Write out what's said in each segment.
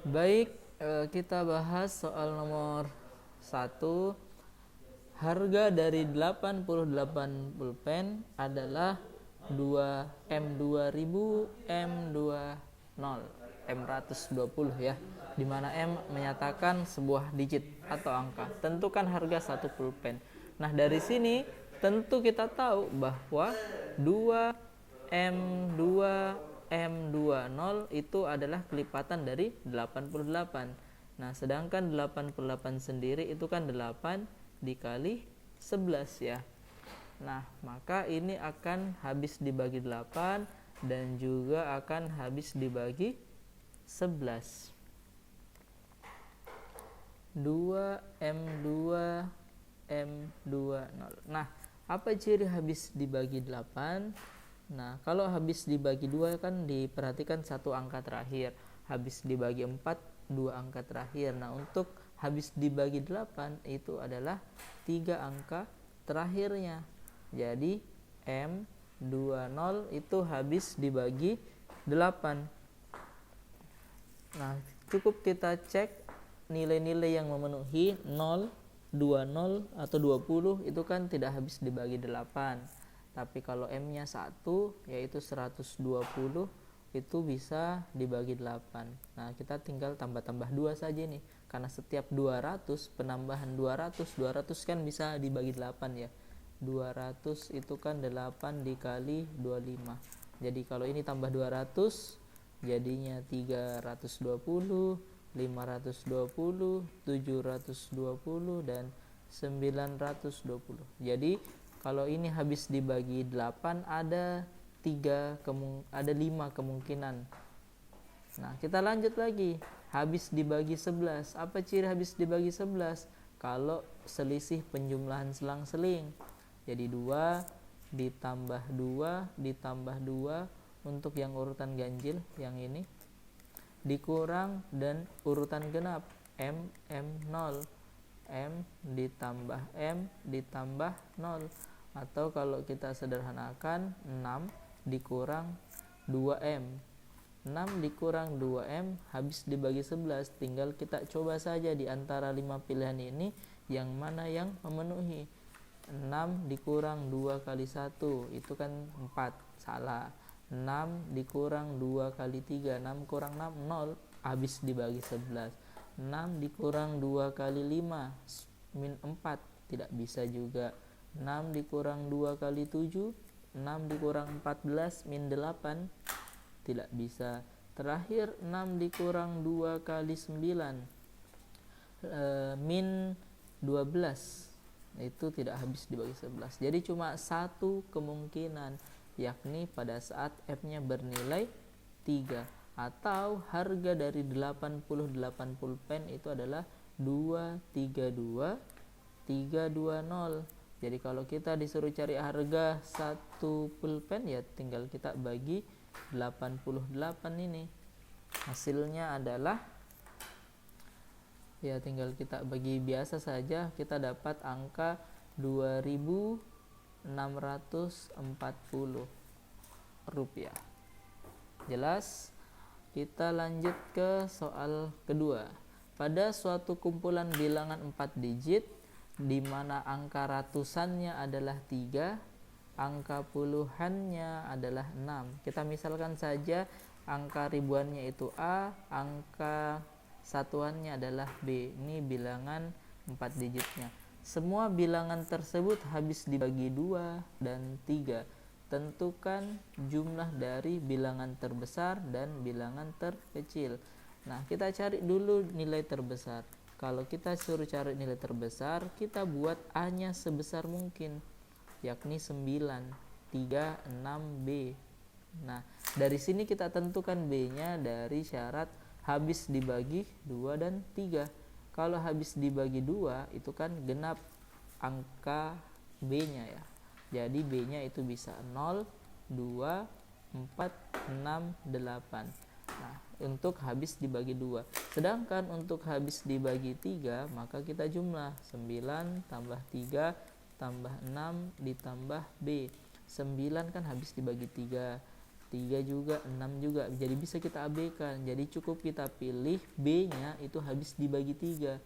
Baik, kita bahas soal nomor 1. Harga dari 88 pulpen adalah 2 M2000 M20 M120 ya, dimana M menyatakan sebuah digit atau angka. Tentukan harga satu pulpen. Nah, dari sini tentu kita tahu bahwa 2 M2 M20 itu adalah kelipatan dari 88. Nah, sedangkan 88 sendiri itu kan 8 dikali 11 ya. Nah, maka ini akan habis dibagi 8 dan juga akan habis dibagi 11. 2 M2 M20. Nah, apa ciri habis dibagi 8? Nah, kalau habis dibagi 2 kan diperhatikan satu angka terakhir. Habis dibagi 4, 2 angka terakhir. Nah, untuk habis dibagi 8 itu adalah 3 angka terakhirnya. Jadi M20 itu habis dibagi 8. Nah, cukup kita cek nilai-nilai yang memenuhi 0, 20 atau 20 itu kan tidak habis dibagi 8. Tapi kalau M-nya 1 yaitu 120 itu bisa dibagi 8. Nah, kita tinggal tambah-tambah 2 saja nih. Karena setiap 200 penambahan 200 kan bisa dibagi 8 ya. 200 itu kan 8 dikali 25. Jadi kalau ini tambah 200 jadinya 320, 520, 720 dan 920. Jadi kalau ini habis dibagi 8 ada 5 kemungkinan. Nah, kita lanjut lagi. Habis dibagi 11. Apa ciri habis dibagi 11? Kalau selisih penjumlahan selang-seling. Jadi 2 ditambah 2 ditambah 2 untuk yang urutan ganjil yang ini dikurang dan urutan genap M0 M ditambah M ditambah 0, atau kalau kita sederhanakan 6 dikurang 2M. 6 dikurang 2M habis dibagi 11. Tinggal kita coba saja di antara 5 pilihan ini yang mana yang memenuhi. 6 dikurang 2 kali 1 itu kan 4, salah. 6 dikurang 2 kali 3, 6 kurang 6 0 habis dibagi 11. 6 dikurang 2 kali 5 min 4 tidak bisa juga. 6 dikurang 2 kali 7, 6 dikurang 14 min 8 tidak bisa. Terakhir 6 dikurang 2 kali 9 min 12 itu tidak habis dibagi 11. Jadi cuma satu kemungkinan, yakni pada saat F-nya bernilai 3 atau harga dari 88 pulpen itu adalah 232 320. Jadi kalau kita disuruh cari harga satu pulpen ya tinggal kita bagi 88 ini. Hasilnya adalah ya tinggal kita bagi biasa saja, kita dapat angka 2.640 rupiah. Jelas? Kita lanjut ke soal kedua. Pada suatu kumpulan bilangan 4 digit di mana angka ratusannya adalah 3, angka puluhannya adalah 6. Kita misalkan saja angka ribuannya itu A, angka satuannya adalah B. Ini bilangan 4 digitnya. Semua bilangan tersebut habis dibagi 2 dan 3. Tentukan jumlah dari bilangan terbesar dan bilangan terkecil. Nah, kita cari dulu nilai terbesar. Kalau kita suruh cari nilai terbesar, kita buat A-nya sebesar mungkin, yakni 9, 3, 6B. Nah, dari sini kita tentukan B-nya dari syarat habis dibagi 2 dan 3. Kalau habis dibagi 2 itu kan genap angka B-nya ya. Jadi B-nya itu bisa 0, 2, 4, 6, 8. Nah, untuk habis dibagi 2. Sedangkan untuk habis dibagi 3, maka kita jumlah 9 tambah 3 tambah 6 ditambah B. 9 kan habis dibagi 3. 3 juga, 6 juga. Jadi bisa kita abaikan. Jadi cukup kita pilih B-nya itu habis dibagi 3.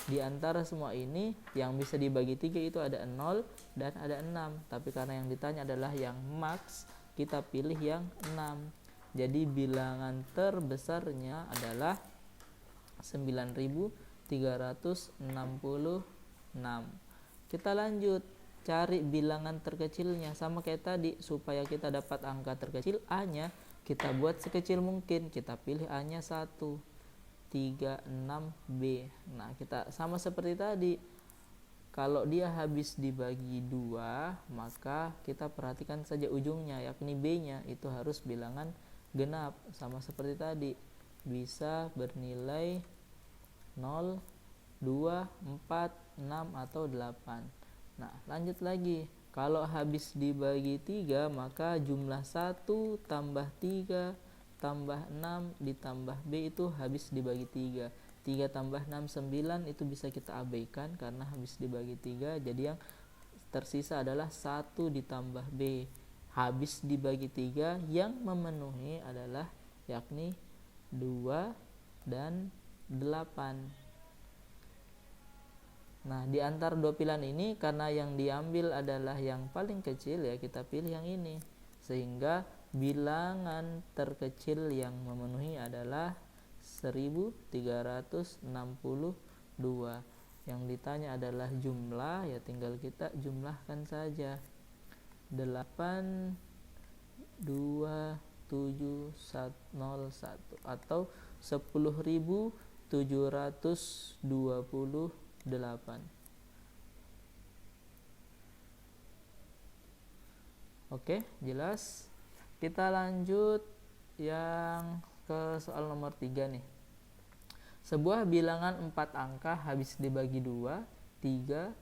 Di antara semua ini yang bisa dibagi 3 itu ada 0 dan ada 6. Tapi karena yang ditanya adalah yang max, kita pilih yang 6. Jadi bilangan terbesarnya adalah 9366. Kita lanjut cari bilangan terkecilnya. Sama kayak tadi, supaya kita dapat angka terkecil A-nya, kita buat sekecil mungkin. Kita pilih A-nya 1, 36B. Nah, kita sama seperti tadi. Kalau dia habis dibagi 2, maka kita perhatikan saja ujungnya, yakni B-nya itu harus bilangan genap. Sama seperti tadi, bisa bernilai 0, 2, 4, 6, atau 8. Nah, lanjut lagi. Kalau habis dibagi 3, maka jumlah 1 tambah 3 tambah 6 ditambah B itu habis dibagi 3. 3 tambah 6, 9, itu bisa kita abaikan karena habis dibagi 3. Jadi yang tersisa adalah 1 ditambah B. Habis dibagi 3 yang memenuhi adalah yakni 2 dan 8. Nah, di antara dua pilihan ini, karena yang diambil adalah yang paling kecil, ya kita pilih yang ini. Sehingga bilangan terkecil yang memenuhi adalah 1362. Yang ditanya adalah jumlah, ya tinggal kita jumlahkan saja. 8, 2, 7, 01 atau 10.728. Oke, jelas. Kita lanjut yang ke soal nomor 3 nih. Sebuah bilangan 4 angka habis dibagi 2, 3.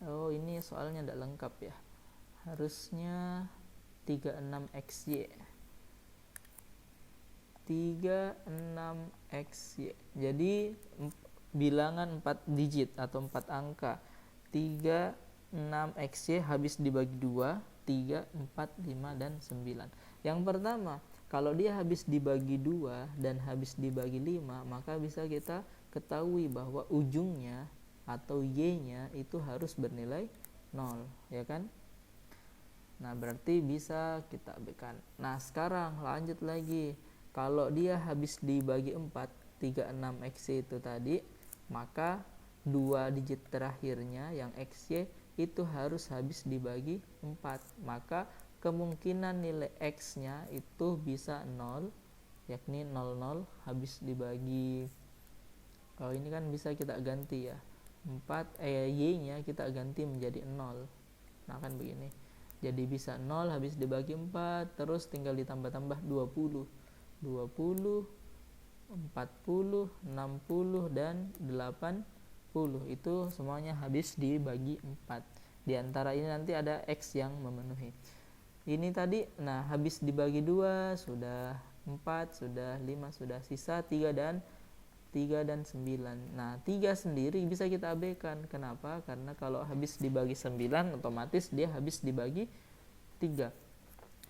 Oh, ini soalnya tidak lengkap ya. Harusnya 36XY. 36XY. Jadi bilangan 4 digit atau 4 angka 3, 6, XY habis dibagi 2, 3, 4, 5, dan 9. Yang pertama, kalau dia habis dibagi 2 dan habis dibagi 5, maka bisa kita ketahui bahwa ujungnya atau Y-nya itu harus bernilai 0, ya kan? Nah, berarti bisa kita abaikan. Nah, sekarang lanjut lagi. Kalau dia habis dibagi 4, 3, 6, XY itu tadi, maka 2 digit terakhirnya yang XY itu harus habis dibagi 4. Maka kemungkinan nilai X nya itu bisa 0, yakni 00 habis dibagi, kalau ini kan bisa kita ganti ya, Y nya kita ganti menjadi 0. Nah, kan begini. Jadi bisa 0 habis dibagi 4, terus tinggal ditambah-tambah 20, 40, 60, dan 80. Itu semuanya habis dibagi 4. Di antara ini nanti ada X yang memenuhi. Ini tadi, nah habis dibagi 2, sudah 4, sudah 5, sudah sisa 3 dan 9. Nah, 3 sendiri bisa kita abaikan. Kenapa? Karena kalau habis dibagi 9, otomatis dia habis dibagi 3.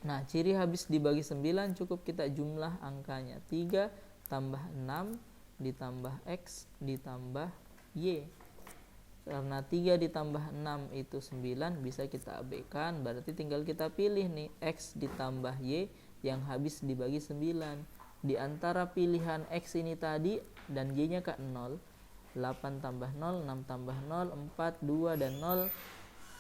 Nah, ciri habis dibagi 9 cukup kita jumlah angkanya. 3 tambah 6 ditambah X ditambah Y. Karena 3 ditambah 6 itu 9, bisa kita abaikan. Berarti tinggal kita pilih nih X ditambah Y yang habis dibagi 9. Di antara pilihan X ini tadi dan Y-nya ke 0, 8 tambah 0, 6 tambah 0, 4, 2, dan 0.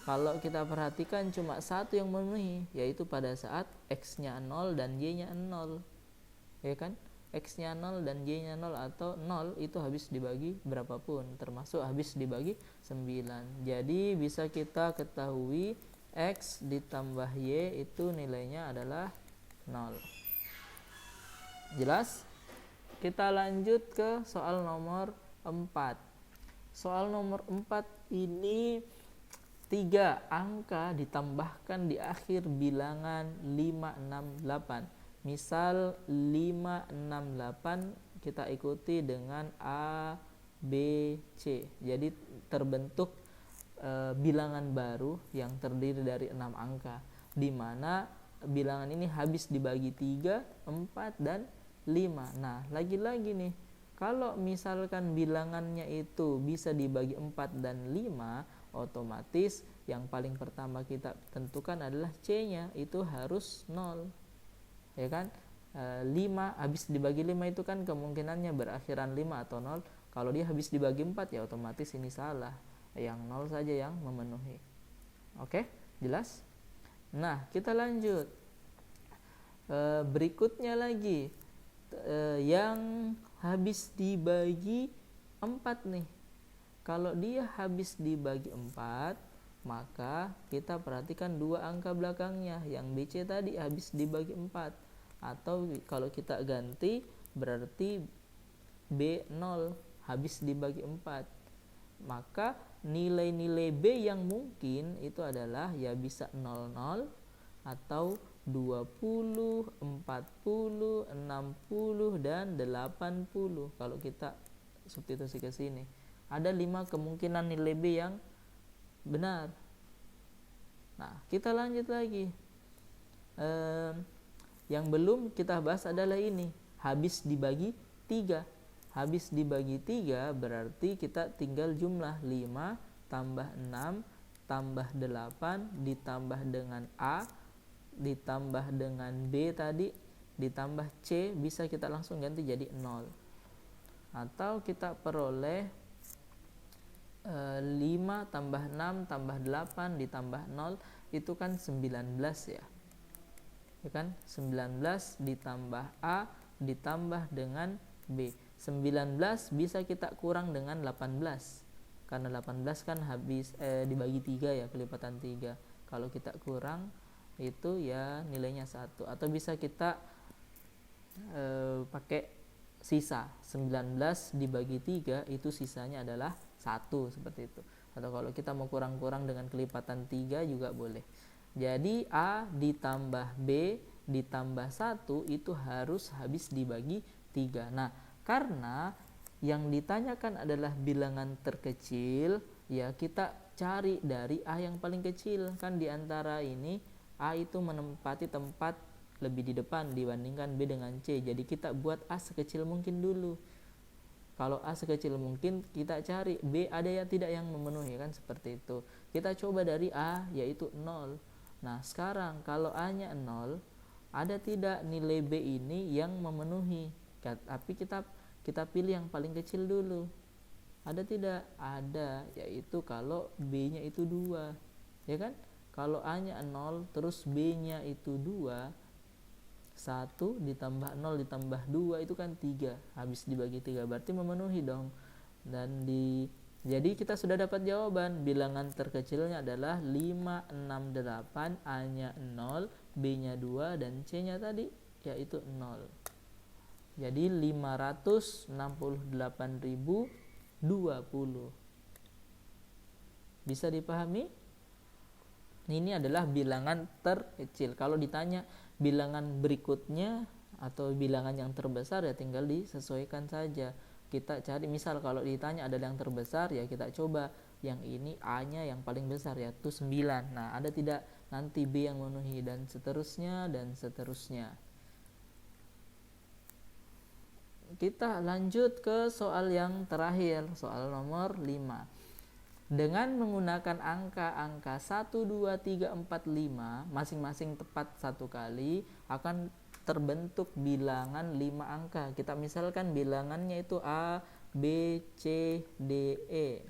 Kalau kita perhatikan cuma satu yang memenuhi, yaitu pada saat X-nya 0 dan Y-nya 0. Ya kan? X-nya 0 dan Y-nya 0 atau 0 itu habis dibagi berapapun, termasuk habis dibagi 9. Jadi bisa kita ketahui X ditambah Y itu nilainya adalah 0. Jelas? Kita lanjut ke soal nomor 4. Soal nomor 4 ini 3 angka ditambahkan di akhir bilangan 568. Misal 568 kita ikuti dengan A, B, C. Jadi terbentuk bilangan baru yang terdiri dari 6 angka, di mana bilangan ini habis dibagi 3, 4, dan 5. Nah, lagi-lagi nih, kalau misalkan bilangannya itu bisa dibagi 4 dan 5, otomatis yang paling pertama kita tentukan adalah C-nya, itu harus 0. Ya kan? 5 habis dibagi 5 itu kan kemungkinannya berakhiran 5 atau 0. Kalau dia habis dibagi 4 ya otomatis ini salah. Yang 0 saja yang memenuhi. Oke, jelas? Nah, kita lanjut. Berikutnya lagi, yang habis dibagi 4 nih. Kalau dia habis dibagi 4, maka kita perhatikan 2 angka belakangnya. Yang BC tadi habis dibagi 4. Atau kalau kita ganti, berarti B0 habis dibagi 4. Maka nilai-nilai B yang mungkin itu adalah ya bisa 00 atau 20, 40, 60, dan 80. Kalau kita substitusi ke sini, ada 5 kemungkinan nilai B yang benar. Nah, kita lanjut lagi. Yang belum kita bahas adalah ini, habis dibagi 3. Habis dibagi 3 berarti kita tinggal jumlah 5 tambah 6 tambah 8 ditambah dengan A ditambah dengan B tadi ditambah C, bisa kita langsung ganti jadi 0. Atau kita peroleh 5 tambah 6 tambah 8 ditambah 0 itu kan 19 ya. Ya kan? 19 ditambah A ditambah dengan B. 19 bisa kita kurang dengan 18. Karena 18 kan habis dibagi 3 ya, kelipatan 3. Kalau kita kurang itu ya nilainya 1. Atau bisa kita pakai sisa. 19 dibagi 3 itu sisanya adalah 1, seperti itu. Atau kalau kita mau kurang-kurang dengan kelipatan 3 juga boleh. Jadi A ditambah B ditambah 1 itu harus habis dibagi 3. Nah, karena yang ditanyakan adalah bilangan terkecil, ya kita cari dari A yang paling kecil. Kan di antara ini A itu menempati tempat lebih di depan dibandingkan B dengan C. Jadi kita buat A sekecil mungkin dulu. Kalau A sekecil mungkin, kita cari B ada ya tidak yang memenuhi, kan seperti itu. Kita coba dari A yaitu 0. Nah, sekarang kalau A-nya 0, ada tidak nilai B ini yang memenuhi? Tapi kita pilih yang paling kecil dulu. Ada tidak? Ada, yaitu kalau B-nya itu 2. Ya kan? Kalau A-nya 0 terus B-nya itu 2, 1 ditambah 0 ditambah 2 itu kan 3. Habis dibagi 3 berarti memenuhi dong. Jadi kita sudah dapat jawaban. Bilangan terkecilnya adalah 5, 6, 8, A-nya 0, B-nya 2, dan C-nya tadi yaitu 0. Jadi 568.020. Bisa dipahami? Ini adalah bilangan terkecil. Kalau ditanya bilangan berikutnya atau bilangan yang terbesar ya tinggal disesuaikan saja. Kita cari, misal kalau ditanya ada yang terbesar ya kita coba yang ini A-nya yang paling besar yaitu 9. Nah, ada tidak nanti B yang memenuhi, dan seterusnya dan seterusnya. Kita lanjut ke soal yang terakhir, soal nomor 5. Dengan menggunakan angka-angka 1, 2, 3, 4, 5 masing-masing tepat 1 kali akan terbentuk bilangan 5 angka. Kita misalkan bilangannya itu A, B, C, D, E.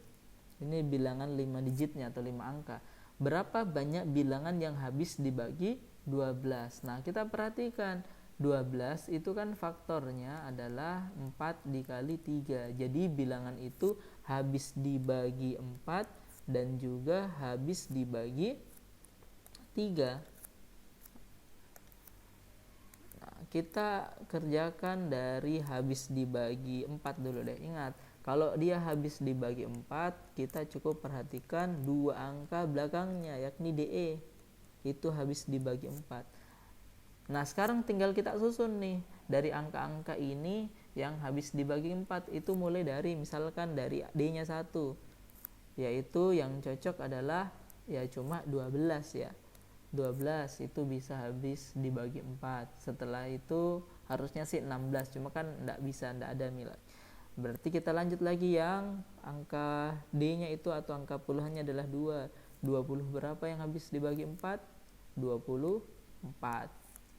Ini bilangan 5 digitnya atau 5 angka. Berapa banyak bilangan yang habis dibagi 12? Nah, kita perhatikan 12 itu kan faktornya adalah 4 dikali 3. Jadi bilangan itu habis dibagi 4 dan juga habis dibagi 3. Nah, kita kerjakan dari habis dibagi 4 dulu deh. Ingat, kalau dia habis dibagi 4, kita cukup perhatikan 2 angka belakangnya yakni DE. Itu habis dibagi 4. Nah, sekarang tinggal kita susun nih. Dari angka-angka ini yang habis dibagi 4 itu mulai dari misalkan dari D-nya 1. Yaitu yang cocok adalah ya cuma 12 ya. 12 itu bisa habis dibagi 4. Setelah itu harusnya sih 16, cuma kan enggak bisa, enggak ada nilai. Berarti kita lanjut lagi yang angka D-nya itu atau angka puluhannya adalah 2. 20 berapa yang habis dibagi 4? 24.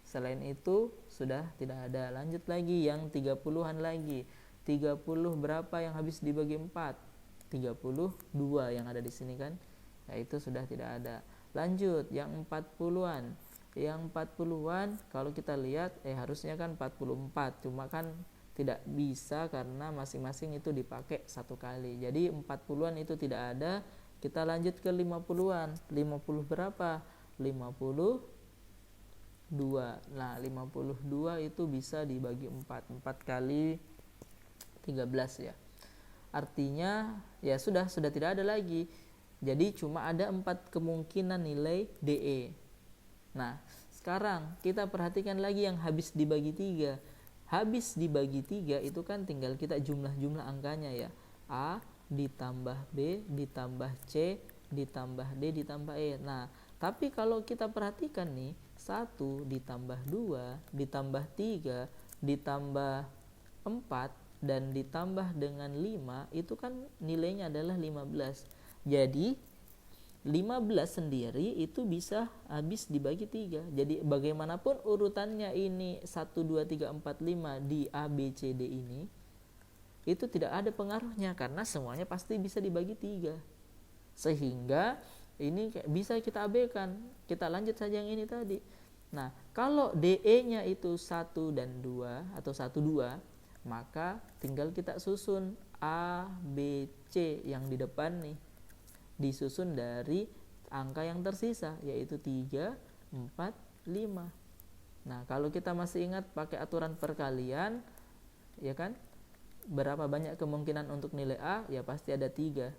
Selain itu sudah tidak ada. Lanjut lagi yang 30-an lagi. 30 berapa yang habis dibagi 4? 32 yang ada di sini kan. Ya itu sudah tidak ada. Lanjut yang 40-an. Yang 40-an kalau kita lihat harusnya kan 44, cuma kan tidak bisa karena masing-masing itu dipakai satu kali. Jadi 40-an itu tidak ada. Kita lanjut ke 50-an. 50 berapa? 52. Nah, 52 itu bisa dibagi 4. 4 kali 13 ya. Artinya ya sudah tidak ada lagi. Jadi cuma ada 4 kemungkinan nilai DE. Nah, sekarang kita perhatikan lagi yang habis dibagi 3. Habis dibagi 3 itu kan tinggal kita jumlah-jumlah angkanya ya. A ditambah B ditambah C ditambah D ditambah E. Nah, tapi kalau kita perhatikan nih, 1 ditambah 2 ditambah 3 ditambah 4 dan ditambah dengan 5 itu kan nilainya adalah 15. Jadi 15 sendiri itu bisa habis dibagi 3. Jadi bagaimanapun urutannya ini 1, 2, 3, 4, 5 di A, B, C, D ini, itu tidak ada pengaruhnya karena semuanya pasti bisa dibagi 3. Sehingga ini bisa kita abaikan. Kita lanjut saja yang ini tadi. Nah, kalau DE-nya itu 1 dan 2 atau 1, 2, maka tinggal kita susun A, B, C yang di depan nih. Disusun dari angka yang tersisa yaitu 3, 4, 5. Nah, kalau kita masih ingat pakai aturan perkalian ya kan, berapa banyak kemungkinan untuk nilai A? Ya pasti ada 3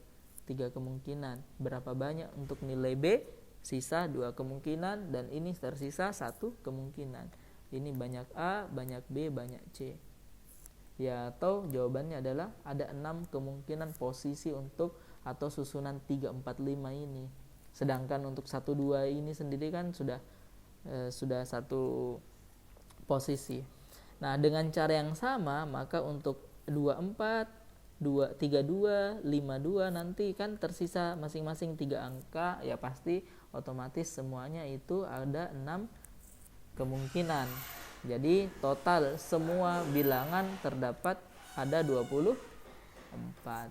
kemungkinan. Berapa banyak untuk nilai B? Sisa 2 kemungkinan, dan ini tersisa 1 kemungkinan. Ini banyak A, banyak B, banyak C. Ya, atau jawabannya adalah ada 6 kemungkinan posisi untuk atau susunan 3, 4, 5 ini. Sedangkan untuk 1, 2 ini sendiri kan sudah satu posisi. Nah, dengan cara yang sama maka untuk 24, 32, 52 nanti kan tersisa masing-masing 3 angka, ya pasti otomatis semuanya itu ada 6 kemungkinan. Jadi total semua bilangan terdapat ada 24.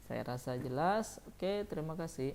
Saya rasa jelas. Oke, terima kasih.